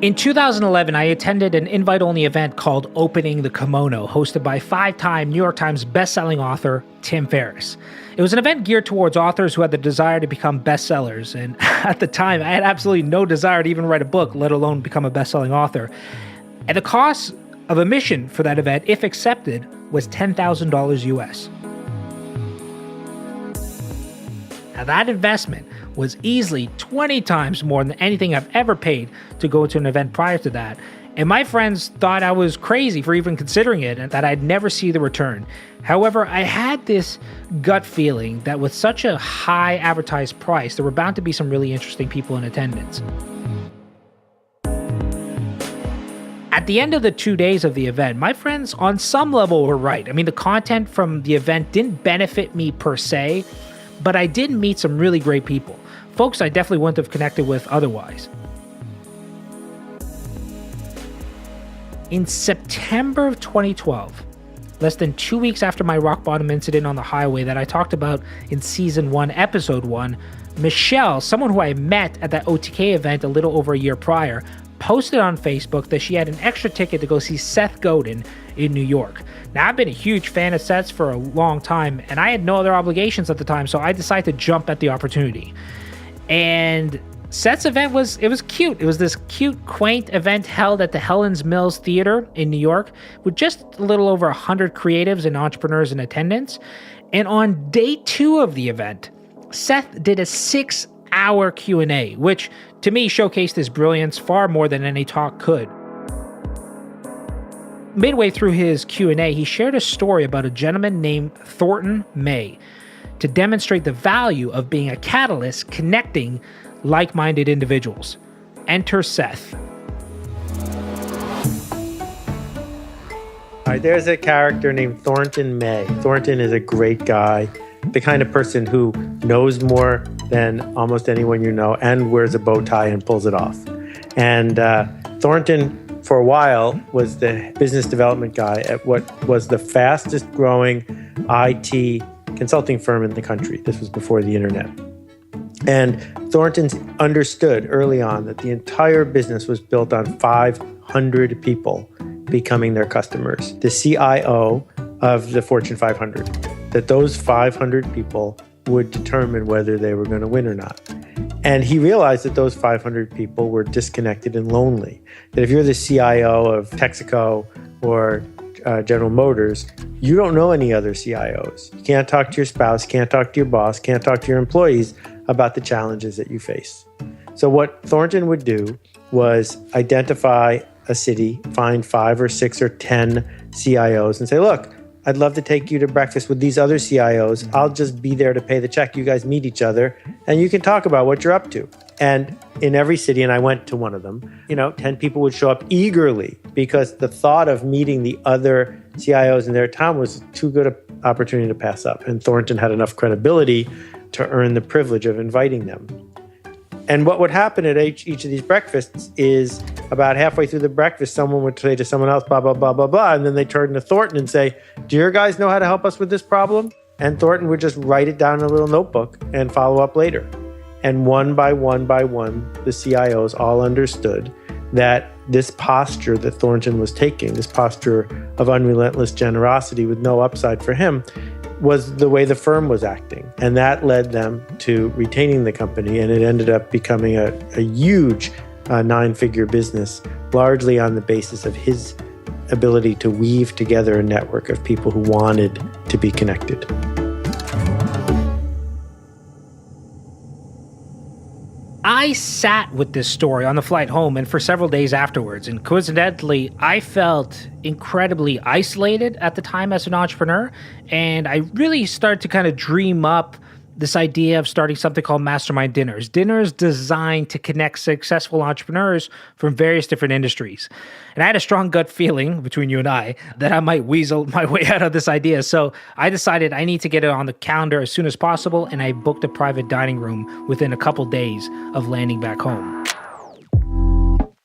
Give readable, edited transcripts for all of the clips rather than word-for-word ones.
In 2011, I attended an invite-only event called Opening the Kimono, hosted by 5-time New York Times bestselling author Tim Ferriss. It was an event geared towards authors who had the desire to become bestsellers, and at the time, I had absolutely no desire to even write a book, let alone become a bestselling author. And the cost of admission for that event, if accepted, was $10,000 US. Now, that investment was easily 20 times more than anything I've ever paid to go to an event prior to that. And my friends thought I was crazy for even considering it and that I'd never see the return. However, I had this gut feeling that with such a high advertised price, there were bound to be some really interesting people in attendance. At the end of the 2 days of the event, my friends on some level were right. I mean, the content from the event didn't benefit me per se, but I did meet some really great people. Folks I definitely wouldn't have connected with otherwise. In September of 2012, less than 2 weeks after my rock bottom incident on the highway that I talked about in season 1, episode 1, Michelle, someone who I met at that OTK event a little over a year prior, posted on Facebook that she had an extra ticket to go see Seth Godin in New York. Now, I've been a huge fan of Seth's for a long time, and I had no other obligations at the time, so I decided to jump at the opportunity. And Seth's event was cute. It was this cute, quaint event held at the Helen's Mills Theater in New York with just a little over 100 creatives and entrepreneurs in attendance. And on day 2 of the event, Seth did a 6-hour Q&A, which to me showcased his brilliance far more than any talk could. Midway through his Q&A, he shared a story about a gentleman named Thornton May to demonstrate the value of being a catalyst connecting like-minded individuals. Enter Seth. All right, there's a character named Thornton May. Thornton is a great guy, the kind of person who knows more than almost anyone you know and wears a bow tie and pulls it off. And Thornton, for a while, was the business development guy at what was the fastest growing IT consulting firm in the country. This was before the internet. And Thornton understood early on that the entire business was built on 500 people becoming their customers. The CIO of the Fortune 500, that those 500 people would determine whether they were going to win or not. And he realized that those 500 people were disconnected and lonely. That if you're the CIO of Texaco or General Motors, you don't know any other CIOs. You can't talk to your spouse, can't talk to your boss, can't talk to your employees about the challenges that you face. So what Thornton would do was identify a city, find 5 or 6 or 10 CIOs and say, look, I'd love to take you to breakfast with these other CIOs. I'll just be there to pay the check. You guys meet each other and you can talk about what you're up to. And in every city, and I went to one of them, 10 people would show up eagerly because the thought of meeting the other CIOs in their town was too good an opportunity to pass up. And Thornton had enough credibility to earn the privilege of inviting them. And what would happen at each of these breakfasts is about halfway through the breakfast, someone would say to someone else, blah, blah, blah, blah, blah. And then they turn to Thornton and say, do your guys know how to help us with this problem? And Thornton would just write it down in a little notebook and follow up later. And one by one, the CIOs all understood that this posture that Thornton was taking, this posture of unrelentless generosity with no upside for him, was the way the firm was acting. And that led them to retaining the company. And it ended up becoming a huge 9-figure business, largely on the basis of his ability to weave together a network of people who wanted to be connected. I sat with this story on the flight home and for several days afterwards, and coincidentally, I felt incredibly isolated at the time as an entrepreneur, and I really started to kind of dream up this idea of starting something called Mastermind Dinners. Dinners designed to connect successful entrepreneurs from various different industries. And I had a strong gut feeling between you and I that I might weasel my way out of this idea. So I decided I need to get it on the calendar as soon as possible, and I booked a private dining room within a couple days of landing back home.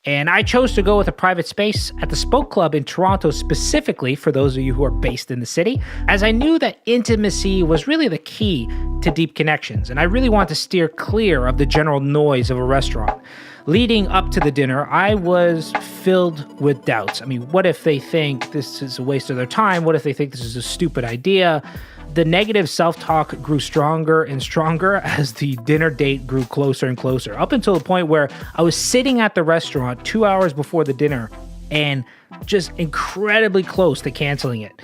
And I chose to go with a private space at the Spoke Club in Toronto specifically, for those of you who are based in the city, as I knew that intimacy was really the key to deep connections, and I really wanted to steer clear of the general noise of a restaurant. Leading up to the dinner, I was filled with doubts. I mean, what if they think this is a waste of their time? What if they think this is a stupid idea? The negative self-talk grew stronger and stronger as the dinner date grew closer and closer, up until the point where I was sitting at the restaurant 2 hours before the dinner and just incredibly close to canceling it.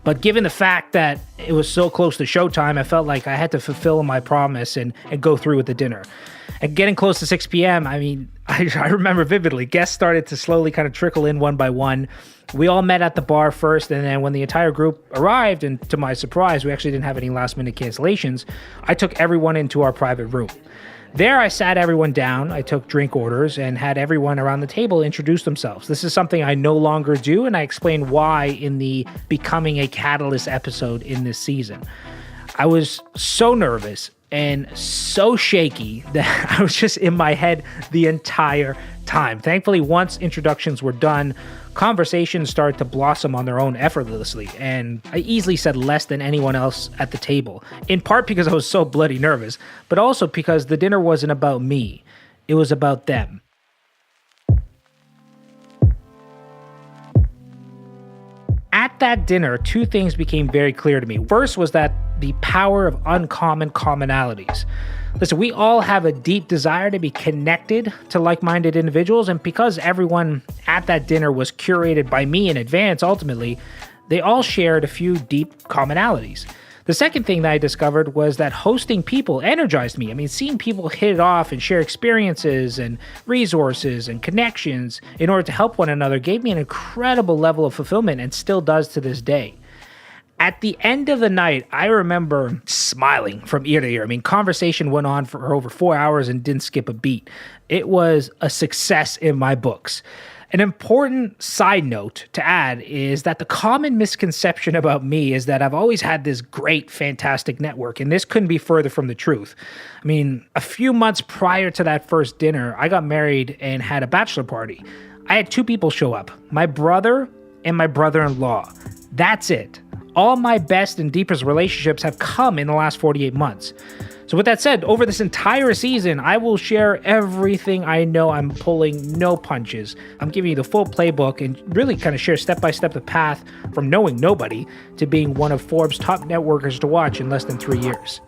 But given the fact that it was so close to showtime, I felt like I had to fulfill my promise and go through with the dinner. And getting close to 6 p.m., I mean, I remember vividly, guests started to slowly kind of trickle in one by one. We all met at the bar first, and then when the entire group arrived, and to my surprise, we actually didn't have any last-minute cancellations, I took everyone into our private room. There, I sat everyone down, I took drink orders, and had everyone around the table introduce themselves. This is something I no longer do, and I explain why in the Becoming a Catalyst episode in this season. I was so nervous and so shaky that I was just in my head the entire time. Thankfully, once introductions were done, conversations started to blossom on their own effortlessly, and I easily said less than anyone else at the table, in part because I was so bloody nervous, but also because the dinner wasn't about me. It was about them. At that dinner, two things became very clear to me. First was that the power of uncommon commonalities. Listen, we all have a deep desire to be connected to like-minded individuals, and because everyone at that dinner was curated by me in advance, ultimately, they all shared a few deep commonalities. The second thing that I discovered was that hosting people energized me. I mean, seeing people hit it off and share experiences and resources and connections in order to help one another gave me an incredible level of fulfillment, and still does to this day. At the end of the night, I remember smiling from ear to ear. I mean, conversation went on for over 4 hours and didn't skip a beat. It was a success in my books. An important side note to add is that the common misconception about me is that I've always had this great, fantastic network, and this couldn't be further from the truth. I mean, a few months prior to that first dinner, I got married and had a bachelor party. I had two people show up, my brother and my brother-in-law. That's it. All my best and deepest relationships have come in the last 48 months. So with that said, over this entire season, I will share everything I know. I'm pulling no punches. I'm giving you the full playbook and really kind of share step-by-step the path from knowing nobody to being one of Forbes' top networkers to watch in less than 3 years.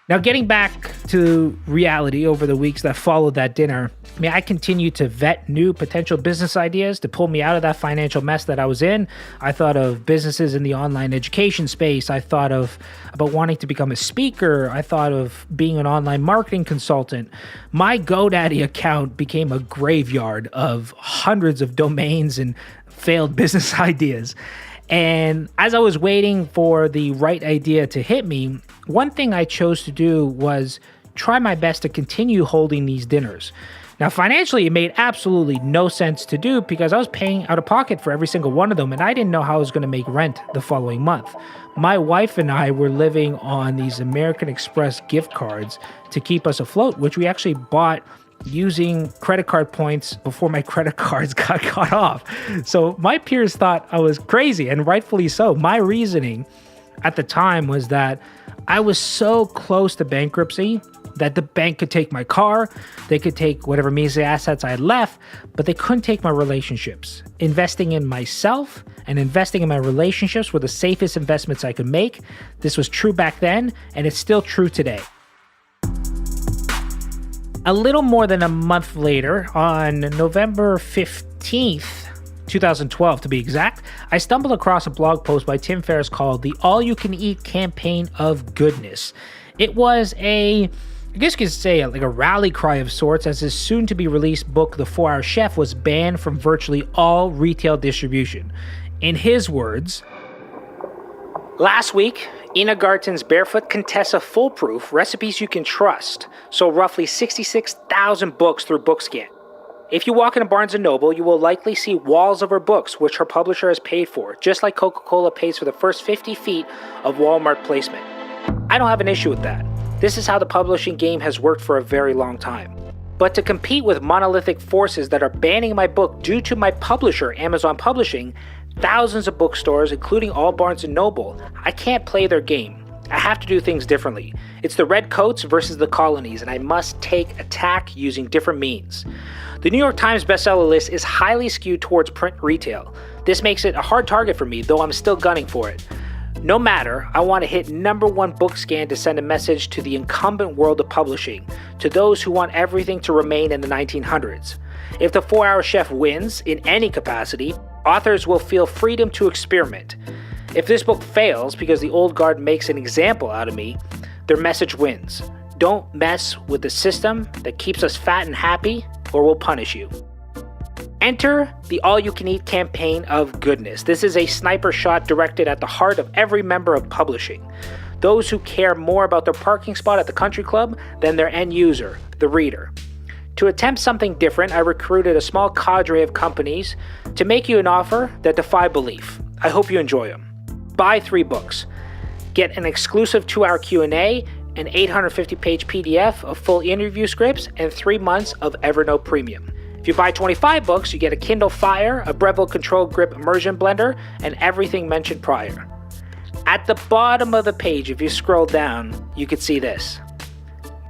Now, getting back to reality over the weeks that followed that dinner, I mean, I continued to vet new potential business ideas to pull me out of that financial mess that I was in. I thought of businesses in the online education space. I thought about wanting to become a speaker. I thought of being an online marketing consultant. My GoDaddy account became a graveyard of hundreds of domains and failed business ideas. And as I was waiting for the right idea to hit me, one thing I chose to do was try my best to continue holding these dinners. Now, financially, it made absolutely no sense to do because I was paying out of pocket for every single one of them, and I didn't know how I was going to make rent the following month. My wife and I were living on these American Express gift cards to keep us afloat, which we actually bought using credit card points before my credit cards got cut off. So my peers thought I was crazy, and rightfully so. My reasoning at the time was that I was so close to bankruptcy that the bank could take my car, they could take whatever measly assets I had left, but they couldn't take my relationships. Investing in myself and investing in my relationships were the safest investments I could make. This was true back then, and it's still true today. A little more than a month later, on November 15th, 2012 to be exact, I stumbled across a blog post by Tim Ferriss called The All-You-Can-Eat Campaign of Goodness. It was I guess you could say like a rally cry of sorts, as his soon-to-be-released book, The 4-Hour Chef, was banned from virtually all retail distribution. In his words, last week, Ina Garten's Barefoot Contessa Foolproof Recipes You Can Trust sold roughly 66,000 books through Bookscan. If you walk into Barnes & Noble, you will likely see walls of her books, which her publisher has paid for, just like Coca-Cola pays for the first 50 feet of Walmart placement. I don't have an issue with that. This is how the publishing game has worked for a very long time. But to compete with monolithic forces that are banning my book due to my publisher, Amazon Publishing, thousands of bookstores, including all Barnes & Noble, I can't play their game. I have to do things differently. It's the redcoats versus the colonies, and I must take attack using different means. The New York Times bestseller list is highly skewed towards print retail. This makes it a hard target for me, though I'm still gunning for it. No matter, I want to hit #1 book scan to send a message to the incumbent world of publishing, to those who want everything to remain in the 1900s. If the 4-Hour Chef wins, in any capacity, authors will feel freedom to experiment. If this book fails because the old guard makes an example out of me, their message wins. Don't mess with the system that keeps us fat and happy, or we'll punish you. Enter the all-you-can-eat campaign of goodness. This is a sniper shot directed at the heart of every member of publishing. Those who care more about their parking spot at the country club than their end user, the reader. To attempt something different, I recruited a small cadre of companies to make you an offer that defy belief. I hope you enjoy them. Buy 3 books. Get an exclusive 2-hour Q&A, an 850-page PDF of full interview scripts, and 3 months of Evernote Premium. If you buy 25 books, you get a Kindle Fire, a Breville Control Grip Immersion Blender, and everything mentioned prior. At the bottom of the page, if you scroll down, you can see this.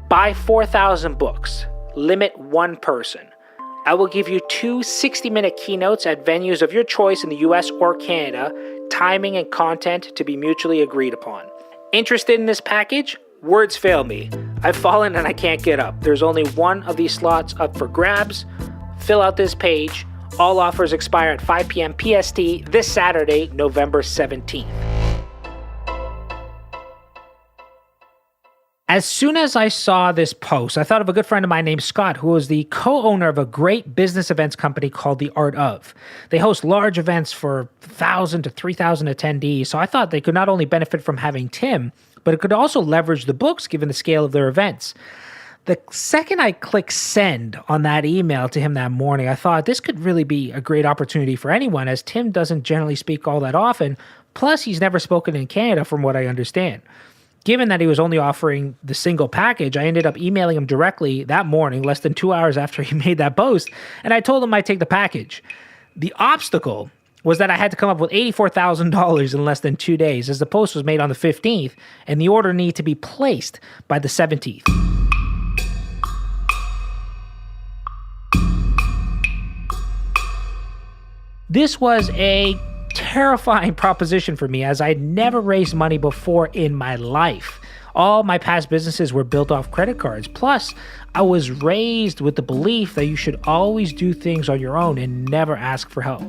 Buy 4,000 books. Limit 1 person. I will give you 2 60-minute keynotes at venues of your choice in the US or Canada, timing and content to be mutually agreed upon. Interested in this package? Words fail me. I've fallen and I can't get up. There's only 1 of these slots up for grabs. Fill out this page. All offers expire at 5 p.m. PST this Saturday, November 17th. As soon as I saw this post, I thought of a good friend of mine named Scott, who is the co-owner of a great business events company called The Art Of. They host large events for 1,000 to 3,000 attendees, so I thought they could not only benefit from having Tim, but it could also leverage the books given the scale of their events. The second I clicked send on that email to him that morning, I thought this could really be a great opportunity for anyone, as Tim doesn't generally speak all that often, plus he's never spoken in Canada from what I understand. Given that he was only offering the single package, I ended up emailing him directly that morning, less than 2 hours after he made that post, and I told him I'd take the package. The obstacle was that I had to come up with $84,000 in less than 2 days, as the post was made on the 15th, and the order needed to be placed by the 17th. This was a terrifying proposition for me, as I'd never raised money before in my life. All my past businesses were built off credit cards. Plus, I was raised with the belief that you should always do things on your own and never ask for help.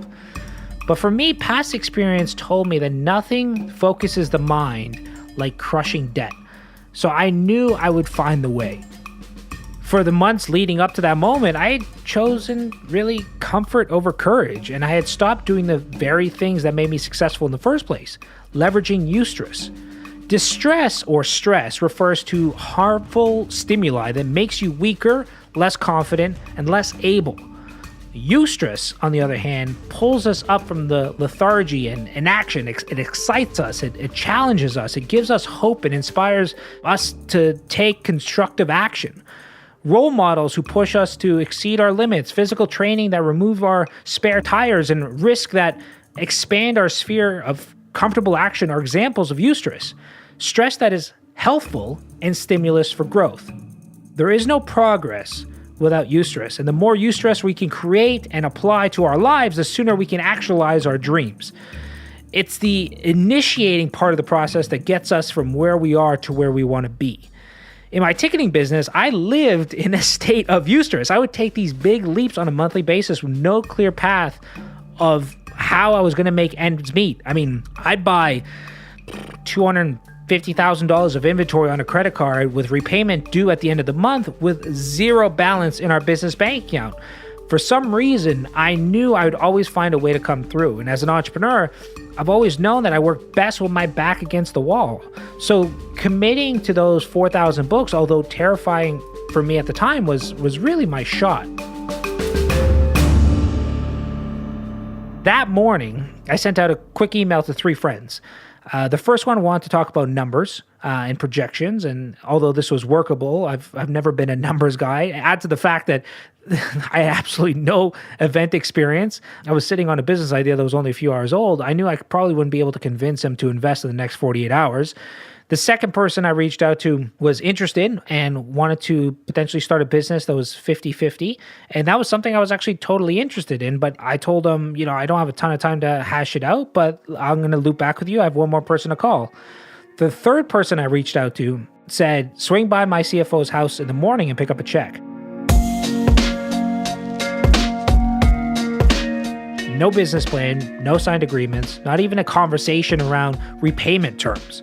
But for me, past experience told me that nothing focuses the mind like crushing debt. So I knew I would find the way. For the months leading up to that moment, I had chosen really comfort over courage, and I had stopped doing the very things that made me successful in the first place, leveraging eustress. Distress or stress refers to harmful stimuli that makes you weaker, less confident, and less able. Eustress, on the other hand, pulls us up from the lethargy and inaction. It excites us, it challenges us, it gives us hope, and inspires us to take constructive action. Role models who push us to exceed our limits, physical training that remove our spare tires, and risk that expand our sphere of comfortable action are examples of eustress. Stress that is healthful and stimulus for growth. There is no progress without eustress, and the more eustress we can create and apply to our lives, the sooner we can actualize our dreams. It's the initiating part of the process that gets us from where we are to where we want to be. In my ticketing business, I lived in a state of eustress. I would take these big leaps on a monthly basis with no clear path of how I was going to make ends meet. I mean, I'd buy $250,000 of inventory on a credit card with repayment due at the end of the month with zero balance in our business bank account. For some reason, I knew I would always find a way to come through. And as an entrepreneur, I've always known that I work best with my back against the wall. So committing to those 4,000 books, although terrifying for me at the time, was really my shot. That morning, I sent out a quick email to 3 friends. The first one wanted to talk about numbers and projections, and although this was workable, I've never been a numbers guy. Add to the fact that I had absolutely no event experience. I was sitting on a business idea that was only a few hours old. I knew I probably wouldn't be able to convince him to invest in the next 48 hours. The second person I reached out to was interested and wanted to potentially start a business that was 50-50. And that was something I was actually totally interested in. But I told him, I don't have a ton of time to hash it out, but I'm going to loop back with you. I have one more person to call. The third person I reached out to said, swing by my CFO's house in the morning and pick up a check. No business plan, no signed agreements, not even a conversation around repayment terms.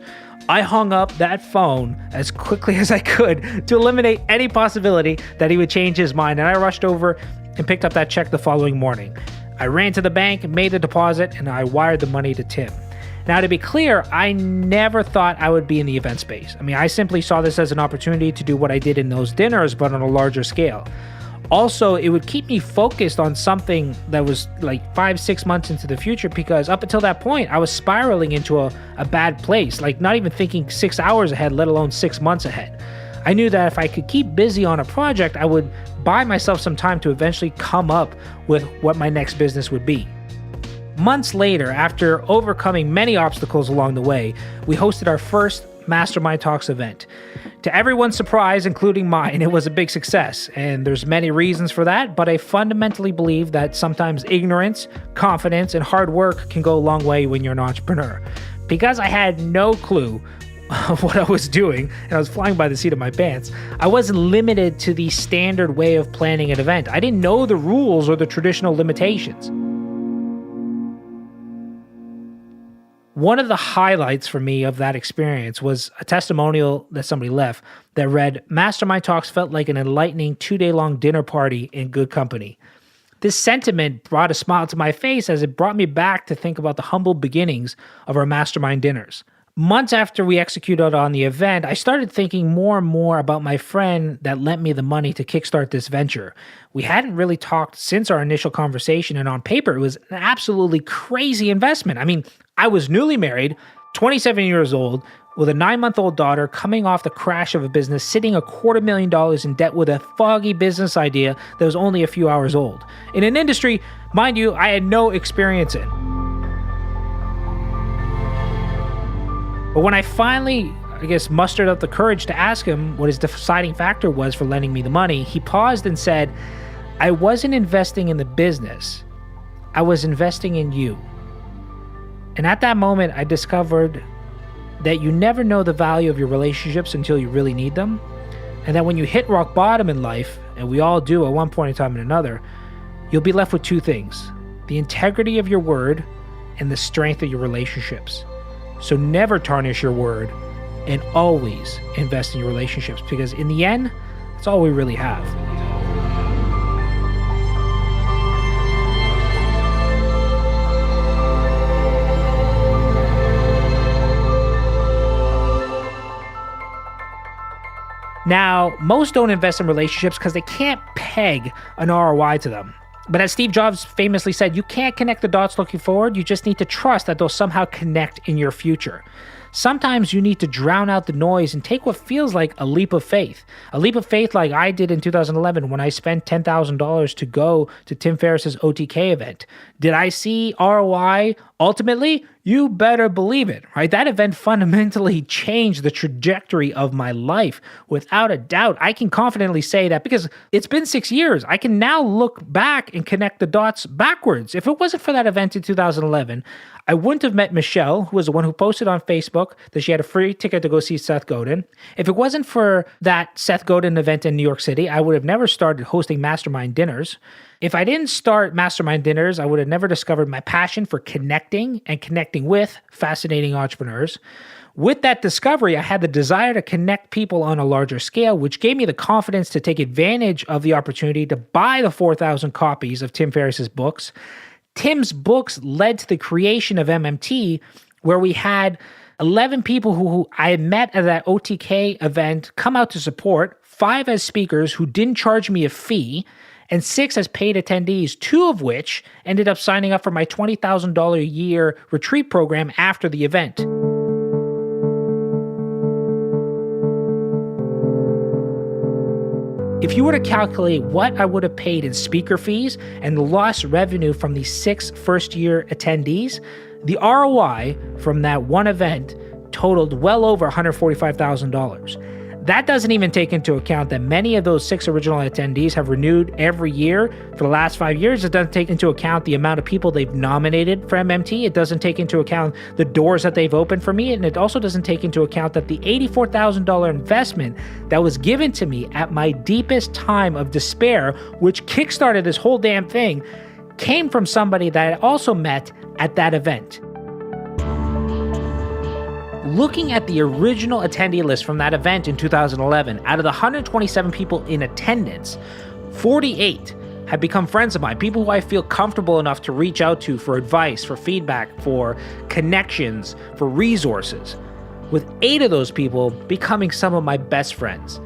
I hung up that phone as quickly as I could to eliminate any possibility that he would change his mind, and I rushed over and picked up that check the following morning. I ran to the bank, made the deposit, and I wired the money to Tim. Now, to be clear, I never thought I would be in the event space. I simply saw this as an opportunity to do what I did in those dinners, but on a larger scale. Also, it would keep me focused on something that was like 5-6 months into the future, because up until that point, I was spiraling into a bad place, like not even thinking 6 hours ahead, let alone 6 months ahead. I knew that if I could keep busy on a project, I would buy myself some time to eventually come up with what my next business would be. Months later, after overcoming many obstacles along the way, we hosted our first Mastermind Talks event. To everyone's surprise, including mine, it was a big success, and there's many reasons for that, but I fundamentally believe that sometimes ignorance, confidence, and hard work can go a long way when you're an entrepreneur. Because I had no clue what I was doing, and I was flying by the seat of my pants, I wasn't limited to the standard way of planning an event. I didn't know the rules or the traditional limitations. One of the highlights for me of that experience was a testimonial that somebody left that read, "Mastermind Talks felt like an enlightening 2-day-long dinner party in good company." This sentiment brought a smile to my face as it brought me back to think about the humble beginnings of our mastermind dinners. Months after we executed on the event, I started thinking more and more about my friend that lent me the money to kickstart this venture. We hadn't really talked since our initial conversation, and on paper, it was an absolutely crazy investment. I was newly married, 27 years old, with a 9-month-old daughter, coming off the crash of a business, sitting $250,000 in debt with a foggy business idea that was only a few hours old, in an industry, mind you, I had no experience in. But when I finally, mustered up the courage to ask him what his deciding factor was for lending me the money, he paused and said, "I wasn't investing in the business. I was investing in you." And at that moment, I discovered that you never know the value of your relationships until you really need them. And that when you hit rock bottom in life, and we all do at one point in time or another, you'll be left with two things: the integrity of your word and the strength of your relationships. So never tarnish your word, and always invest in your relationships, because in the end, that's all we really have. Now, most don't invest in relationships because they can't peg an ROI to them. But as Steve Jobs famously said, you can't connect the dots looking forward. You just need to trust that they'll somehow connect in your future. Sometimes you need to drown out the noise and take what feels like a leap of faith. A leap of faith like I did in 2011 when I spent $10,000 to go to Tim Ferriss's OTK event. Did I see ROI ultimately? You better believe it, right? That event fundamentally changed the trajectory of my life. Without a doubt, I can confidently say that because it's been 6 years. I can now look back and connect the dots backwards. If it wasn't for that event in 2011, I wouldn't have met Michelle, who was the one who posted on Facebook that she had a free ticket to go see Seth Godin. If it wasn't for that Seth Godin event in New York City, I would have never started hosting Mastermind Dinners. If I didn't start Mastermind Dinners, I would have never discovered my passion for connecting and connecting with fascinating entrepreneurs. With that discovery, I had the desire to connect people on a larger scale, which gave me the confidence to take advantage of the opportunity to buy the 4,000 copies of Tim Ferriss's books. Tim's books led to the creation of MMT, where we had 11 people who I had met at that OTK event come out to support, 5 as speakers who didn't charge me a fee, and 6 as paid attendees, 2 of which ended up signing up for my $20,000 a year retreat program after the event. If you were to calculate what I would have paid in speaker fees and the lost revenue from the 6 first-year attendees, the ROI from that one event totaled well over $145,000. That doesn't even take into account that many of those 6 original attendees have renewed every year for the last 5 years. It doesn't take into account the amount of people they've nominated for MMT. It doesn't take into account the doors that they've opened for me. And it also doesn't take into account that the $84,000 investment that was given to me at my deepest time of despair, which kickstarted this whole damn thing, came from somebody that I also met at that event. Looking at the original attendee list from that event in 2011, out of the 127 people in attendance, 48 have become friends of mine, people who I feel comfortable enough to reach out to for advice, for feedback, for connections, for resources, with 8 of those people becoming some of my best friends.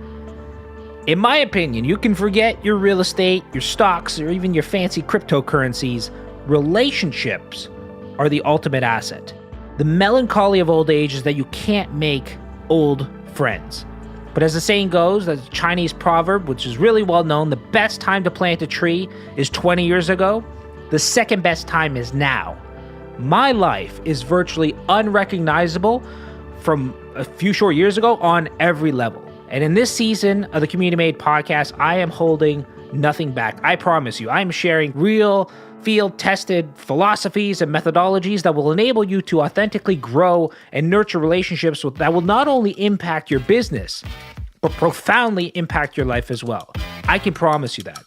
In my opinion, you can forget your real estate, your stocks, or even your fancy cryptocurrencies. Relationships are the ultimate asset. The melancholy of old age is that you can't make old friends. But as the saying goes, the Chinese proverb, which is really well known, the best time to plant a tree is 20 years ago. The second best time is now. My life is virtually unrecognizable from a few short years ago on every level. And in this season of the Community Made podcast, I am holding nothing back. I promise you, I am sharing real field-tested philosophies and methodologies that will enable you to authentically grow and nurture relationships that will not only impact your business, but profoundly impact your life as well. I can promise you that.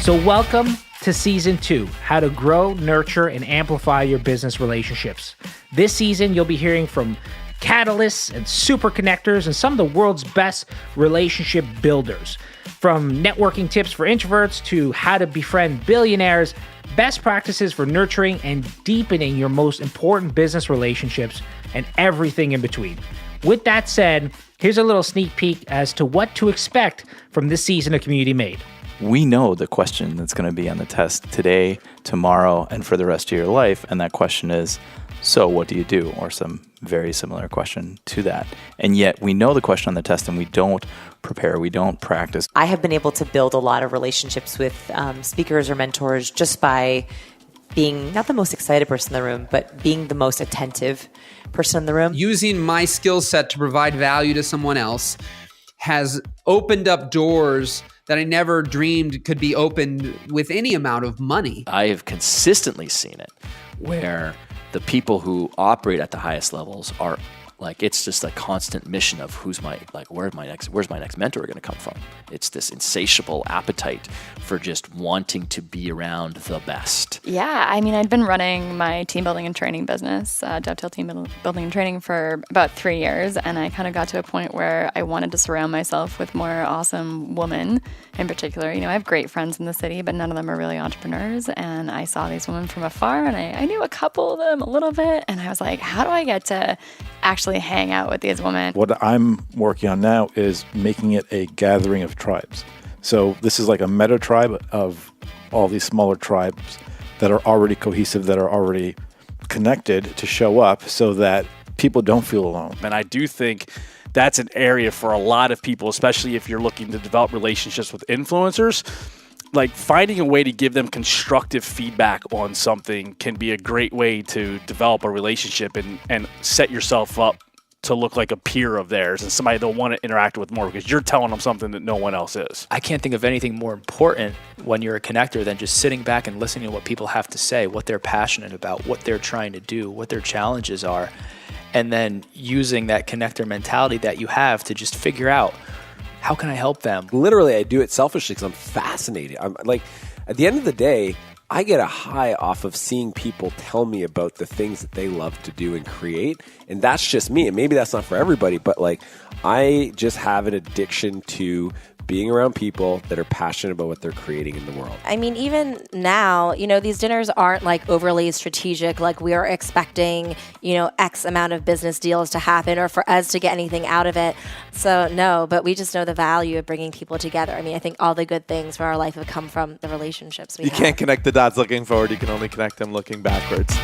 So welcome to Season 2, How to Grow, Nurture, and Amplify Your Business Relationships. This season, you'll be hearing from catalysts and super connectors and some of the world's best relationship builders. From networking tips for introverts to how to befriend billionaires, best practices for nurturing and deepening your most important business relationships, and everything in between. With that said, here's a little sneak peek as to what to expect from this season of Community Made. We know the question that's going to be on the test today, tomorrow, and for the rest of your life, and that question is, so what do you do? Or some very similar question to that. And yet we know the question on the test and we don't prepare, we don't practice. I have been able to build a lot of relationships with speakers or mentors just by being not the most excited person in the room, but being the most attentive person in the room. Using my skill set to provide value to someone else has opened up doors that I never dreamed could be opened with any amount of money. I have consistently seen it where the people who operate at the highest levels are like, it's just a constant mission of where's my next mentor going to come from? It's this insatiable appetite for just wanting to be around the best. Yeah, I mean, I'd been running my team building and training business, Dovetail Team Building and Training, for about 3 years. And I kind of got to a point where I wanted to surround myself with more awesome women in particular. You know, I have great friends in the city, but none of them are really entrepreneurs. And I saw these women from afar, and I knew a couple of them a little bit. And I was like, how do I get to actually hang out with these women? What I'm working on now is making it a gathering of tribes. So this is like a meta tribe of all these smaller tribes that are already cohesive, that are already connected to show up so that people don't feel alone. And I do think that's an area for a lot of people, especially if you're looking to develop relationships with influencers. Like, finding a way to give them constructive feedback on something can be a great way to develop a relationship and set yourself up to look like a peer of theirs and somebody they'll want to interact with more because you're telling them something that no one else is. I can't think of anything more important when you're a connector than just sitting back and listening to what people have to say, what they're passionate about, what they're trying to do, what their challenges are, and then using that connector mentality that you have to just figure out, how can I help them? Literally, I do it selfishly because I'm fascinated. I'm like, at the end of the day, I get a high off of seeing people tell me about the things that they love to do and create. And that's just me. And maybe that's not for everybody, but like, I just have an addiction to being around people that are passionate about what they're creating in the world. I mean, even now, you know, these dinners aren't like overly strategic, like we are expecting, you know, X amount of business deals to happen or for us to get anything out of it. So no, but we just know the value of bringing people together. I mean, I think all the good things for our life have come from the relationships we have. You can't connect the dots looking forward. You can only connect them looking backwards.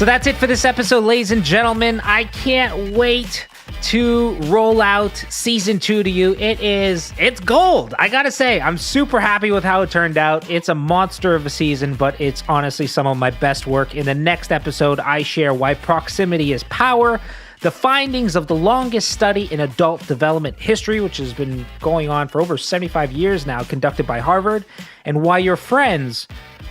So that's it for this episode, ladies and gentlemen. I can't wait to roll out season 2 to you. It's gold. I gotta say, I'm super happy with how it turned out. It's a monster of a season, but it's honestly some of my best work. In the next episode, I share why proximity is power, the findings of the longest study in adult development history, which has been going on for over 75 years now, conducted by Harvard, and why your friends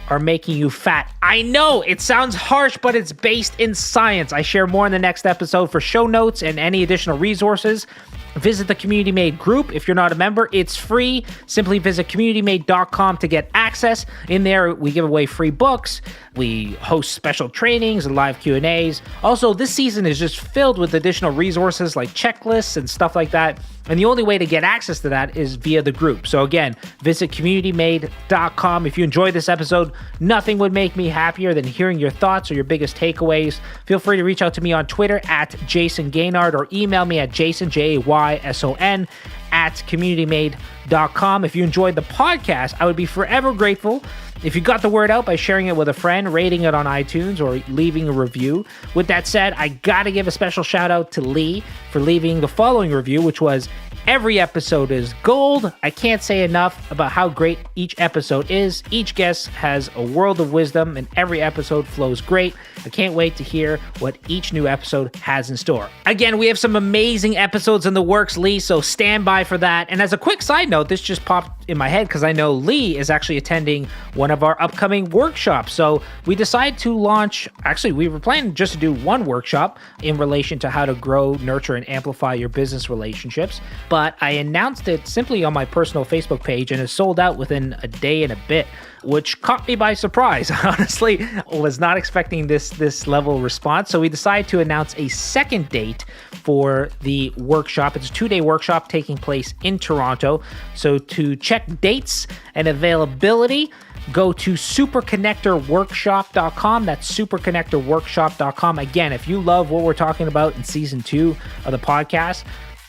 are making you fat. I know it sounds harsh, but it's based in science. I share more in the next episode. For show notes and any additional resources, visit the Community Made group. If you're not a member, it's free. Simply visit communitymade.com to get access. In there, we give away free books. We host special trainings and live Q&As. Also, this season is just filled with additional resources like checklists and stuff like that. And the only way to get access to that is via the group. So again, visit communitymade.com. If you enjoyed this episode, nothing would make me happier than hearing your thoughts or your biggest takeaways. Feel free to reach out to me on Twitter at Jason Gaynard or email me at Jason, Jayson, at communitymade.com. If you enjoyed the podcast, I would be forever grateful if you got the word out by sharing it with a friend, rating it on iTunes, or leaving a review. With that said, I gotta give a special shout out to Lee for leaving the following review, which was, "Every episode is gold. I can't say enough about how great each episode is. Each guest has a world of wisdom and every episode flows great. I can't wait to hear what each new episode has in store." Again, we have some amazing episodes in the works, Lee, so stand by for that. And as a quick side note, this just popped in my head because I know Lee is actually attending one of our upcoming workshops. So we decided to launch, actually, we were planning just to do one workshop in relation to how to grow, nurture, and amplify your business relationships. But I announced it simply on my personal Facebook page and it sold out within a day and a bit, which caught me by surprise. Honestly, I was not expecting this level of response. So we decided to announce a second date for the workshop. It's a 2-day workshop taking place in Toronto. So to check dates and availability, go to superconnectorworkshop.com. That's superconnectorworkshop.com. Again, if you love what we're talking about in season 2 of the podcast,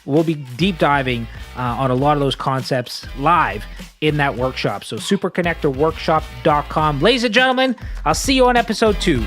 we'll be deep diving on a lot of those concepts live in that workshop. So superconnectorworkshop.com. Ladies and gentlemen, I'll see you on episode 2.